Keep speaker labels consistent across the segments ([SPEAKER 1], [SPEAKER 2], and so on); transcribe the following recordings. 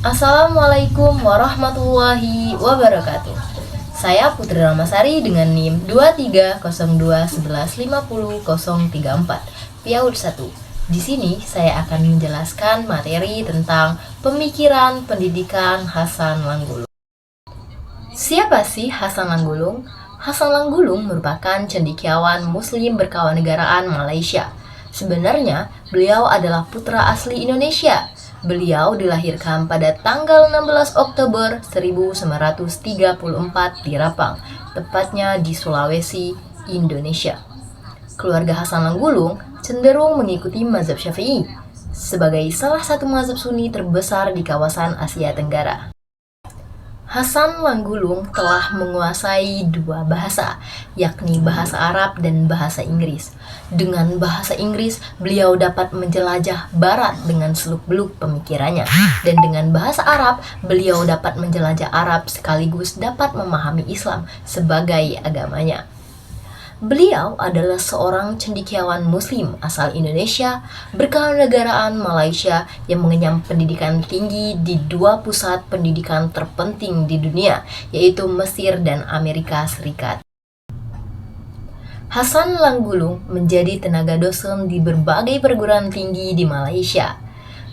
[SPEAKER 1] Assalamualaikum warahmatullahi wabarakatuh. Saya Putri Ramasari dengan NIM 2302115034 PAUD 1. Di sini saya akan menjelaskan materi tentang pemikiran pendidikan Hasan Langgulung. Siapa sih Hasan Langgulung? Hasan Langgulung merupakan cendekiawan muslim berkewarganegaraan Malaysia. Sebenarnya, beliau adalah putra asli Indonesia. Beliau dilahirkan pada tanggal 16 Oktober 1934 di Rapang, tepatnya di Sulawesi, Indonesia. Keluarga Hasan Langgulung cenderung mengikuti mazhab Syafi'i sebagai salah satu mazhab Sunni terbesar di kawasan Asia Tenggara. Hasan Langgulung telah menguasai dua bahasa, yakni bahasa Arab dan bahasa Inggris. Dengan bahasa Inggris, beliau dapat menjelajah barat dengan seluk-beluk pemikirannya. Dan dengan bahasa Arab, beliau dapat menjelajah Arab sekaligus dapat memahami Islam sebagai agamanya. Beliau adalah seorang cendekiawan muslim asal Indonesia berkewarganegaraan Malaysia yang mengenyam pendidikan tinggi di dua pusat pendidikan terpenting di dunia, yaitu Mesir dan Amerika Serikat. Hasan Langgulung menjadi tenaga dosen di berbagai perguruan tinggi di Malaysia,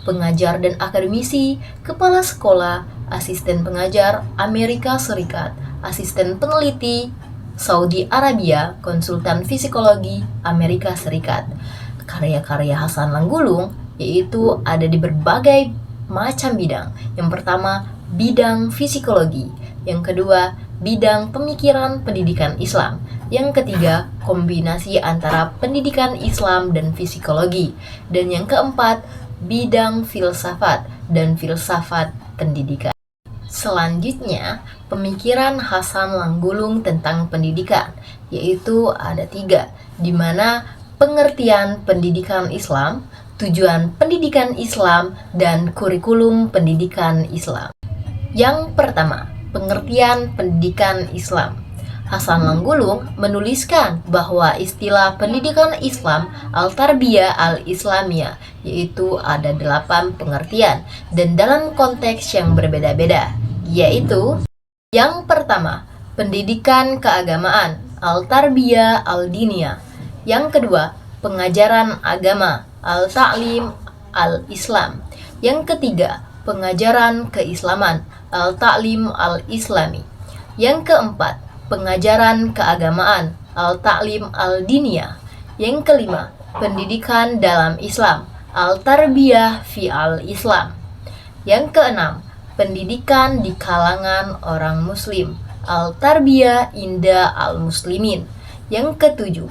[SPEAKER 1] pengajar dan akademisi, kepala sekolah, asisten pengajar Amerika Serikat, asisten peneliti Saudi Arabia, konsultan psikologi Amerika Serikat. Karya-karya Hasan Langgulung yaitu ada di berbagai macam bidang. Yang pertama, bidang psikologi. Yang kedua, bidang pemikiran pendidikan Islam. Yang ketiga, kombinasi antara pendidikan Islam dan psikologi. Dan yang keempat, bidang filsafat dan filsafat pendidikan. Selanjutnya, pemikiran Hasan Langgulung tentang pendidikan, yaitu ada tiga, di mana pengertian pendidikan Islam, tujuan pendidikan Islam, dan kurikulum pendidikan Islam. Yang pertama, pengertian pendidikan Islam. Hasan Langgulung menuliskan bahwa istilah pendidikan Islam Al-Tarbiyah Al-Islamiyah yaitu ada 8 pengertian dan dalam konteks yang berbeda-beda, yaitu yang pertama, pendidikan keagamaan Al-Tarbiyah Al-Diniyah. Yang kedua, pengajaran agama Al-Ta'lim Al-Islam. Yang ketiga, pengajaran keislaman Al-Ta'lim Al-Islami. Yang keempat, pengajaran keagamaan Al-Ta'lim Al-Diniyah. Yang kelima, pendidikan dalam Islam Al-Tarbiyah fi Al-Islam. Yang keenam, pendidikan di kalangan orang muslim Al-Tarbiyah inda al-muslimin. Yang ketujuh,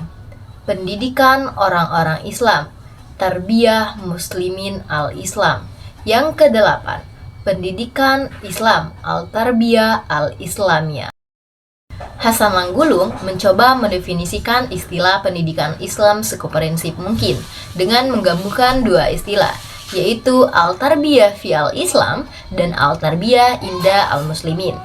[SPEAKER 1] pendidikan orang-orang Islam Tarbiyah muslimin al-Islam. Yang kedelapan, pendidikan Islam Al-Tarbiyah al-Islamiyah. Hasan Langgulung mencoba mendefinisikan istilah pendidikan Islam sekomprehensif mungkin dengan menggabungkan dua istilah, yaitu Al-Tarbiyah fi Al-Islam dan Al-Tarbiyah inda al-Muslimin.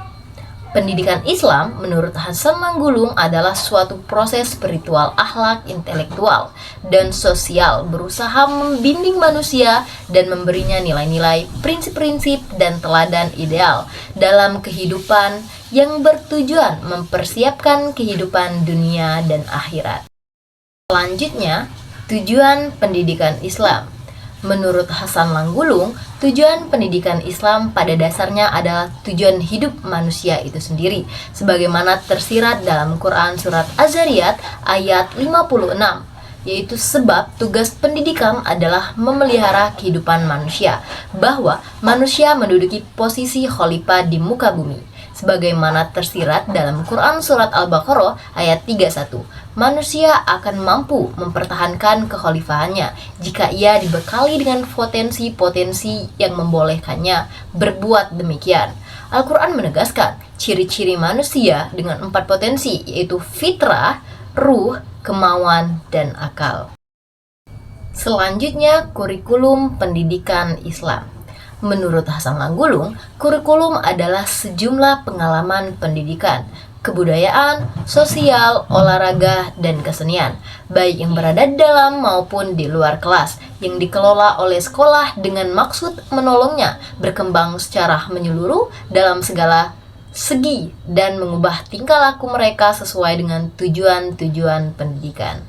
[SPEAKER 1] Pendidikan Islam menurut Hasan Langgulung adalah suatu proses spiritual, akhlak, intelektual, dan sosial berusaha membimbing manusia dan memberinya nilai-nilai, prinsip-prinsip, dan teladan ideal dalam kehidupan yang bertujuan mempersiapkan kehidupan dunia dan akhirat. Selanjutnya, tujuan pendidikan Islam. Menurut Hasan Langgulung, tujuan pendidikan Islam pada dasarnya adalah tujuan hidup manusia itu sendiri, sebagaimana tersirat dalam Quran Surat Az-Zariyat ayat 56, yaitu sebab tugas pendidikan adalah memelihara kehidupan manusia, bahwa manusia menduduki posisi khalifah di muka bumi, sebagaimana tersirat dalam Quran Surat Al-Baqarah ayat 31. Manusia akan mampu mempertahankan kekhalifahannya jika ia dibekali dengan potensi-potensi yang membolehkannya berbuat demikian. Al-Quran menegaskan ciri-ciri manusia dengan 4 potensi, yaitu fitrah, ruh, kemauan, dan akal. Selanjutnya, kurikulum pendidikan Islam. Menurut Hasan Langgulung, kurikulum adalah sejumlah pengalaman pendidikan, kebudayaan, sosial, olahraga, dan kesenian, baik yang berada dalam maupun di luar kelas, yang dikelola oleh sekolah dengan maksud menolongnya berkembang secara menyeluruh dalam segala segi dan mengubah tingkah laku mereka sesuai dengan tujuan-tujuan pendidikan.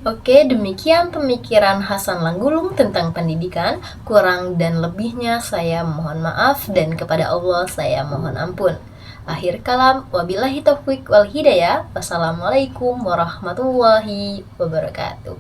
[SPEAKER 1] Oke, demikian pemikiran Hasan Langgulung tentang pendidikan. Kurang dan lebihnya saya mohon maaf dan kepada Allah saya mohon ampun. Akhir kalam, wabillahi taufiq wal hidayah. Wassalamualaikum warahmatullahi wabarakatuh.